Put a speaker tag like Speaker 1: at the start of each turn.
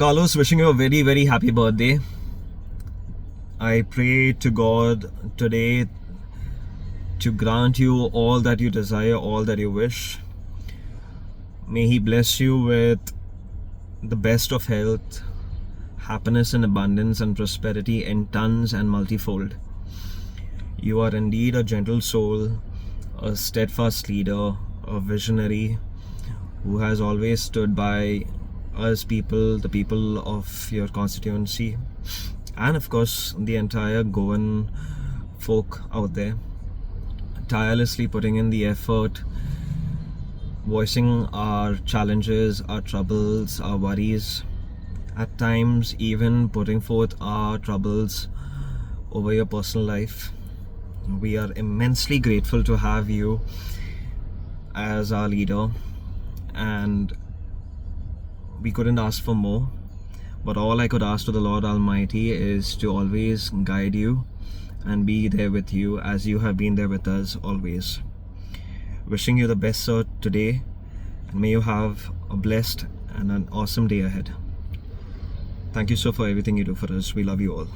Speaker 1: Carlos, wishing you a very, very happy birthday. I pray to God today to grant you all that you desire, all that you wish. May He bless you with the best of health, happiness and abundance and prosperity in tons and multifold. You are indeed a gentle soul, a steadfast leader, a visionary who has always stood by us people, the people of your constituency, and of course the entire Goan folk out there, tirelessly putting in the effort, voicing our challenges, our troubles, our worries, at times even putting forth our troubles over your personal life. We are immensely grateful to have you as our leader, and we couldn't ask for more. But all I could ask to the Lord Almighty is to always guide you and be there with you as you have been there with us always. Wishing you the best, sir, today, and may you have a blessed and an awesome day ahead. Thank you so for everything you do for us. We love you all.